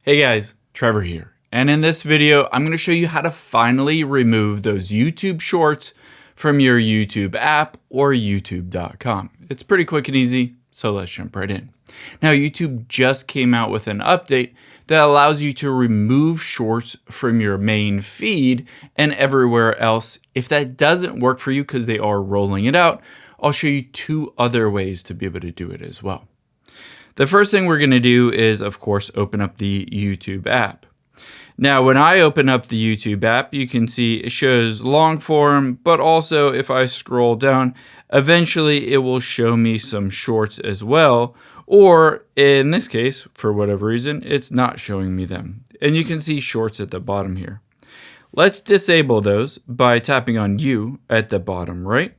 Hey guys, Trevor here. And in this video, I'm going to show you how to finally remove those YouTube shorts from your YouTube app or youtube.com. It's pretty quick and easy, so let's jump right in. Now, YouTube just came out with an update that allows you to remove shorts from your main feed and everywhere else. If that doesn't work for you because they are rolling it out, I'll show you two other ways to be able to do it as well. The first thing we're going to do is, of course, open up the YouTube app. Now, when I open up the YouTube app, you can see it shows long form, but also if I scroll down, eventually it will show me some shorts as well. Or in this case, for whatever reason, it's not showing me them. And you can see shorts at the bottom here. Let's disable those by tapping on U at the bottom right.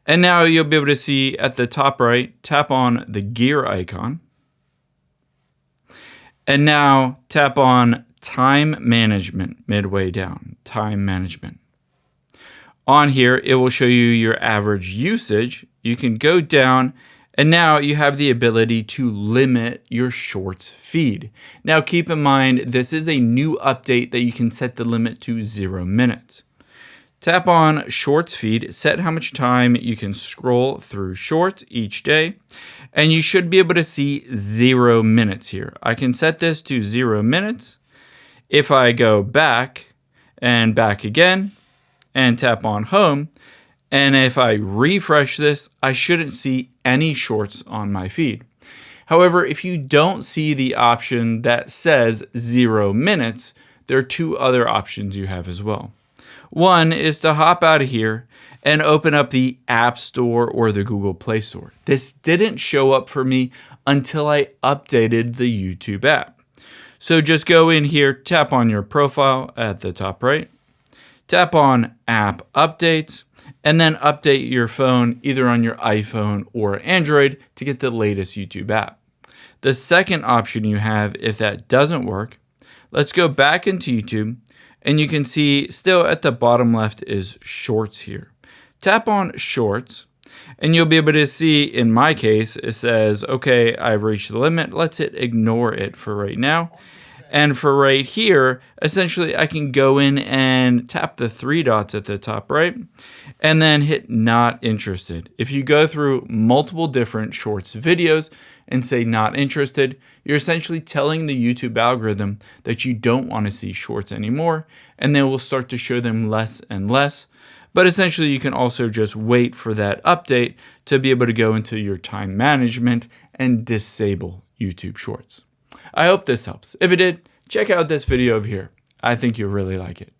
And now you'll be able to see at the top right, tap on the gear icon. And now tap on time management midway down, time management. On here, it will show you your average usage. You can go down and now you have the ability to limit your shorts feed. Now keep in mind, this is a new update that you can set the limit to 0 minutes. Tap on Shorts Feed, set how much time you can scroll through shorts each day, and you should be able to see 0 minutes here. I can set this to 0 minutes. If I go back and back again and tap on Home, and if I refresh this, I shouldn't see any shorts on my feed. However, if you don't see the option that says 0 minutes, there are two other options you have as well. One is to hop out of here and open up the App Store or the Google Play Store. This didn't show up for me until I updated the YouTube app. So just go in here, tap on your profile at the top right, tap on App Updates, and then update your phone either on your iPhone or Android to get the latest YouTube app. The second option you have, if that doesn't work, let's go back into YouTube. And you can see still at the bottom left is Shorts here. Tap on Shorts and you'll be able to see, in my case, it says, okay, I've reached the limit. Let's hit ignore it for right now. And for right here, essentially I can go in and tap the three dots at the top right and then hit not interested. If you go through multiple different shorts videos and say not interested, you're essentially telling the YouTube algorithm that you don't want to see shorts anymore, and they will start to show them less and less. But essentially you can also just wait for that update to be able to go into your time management and disable YouTube shorts. I hope this helps. If it did, check out this video over here. I think you'll really like it.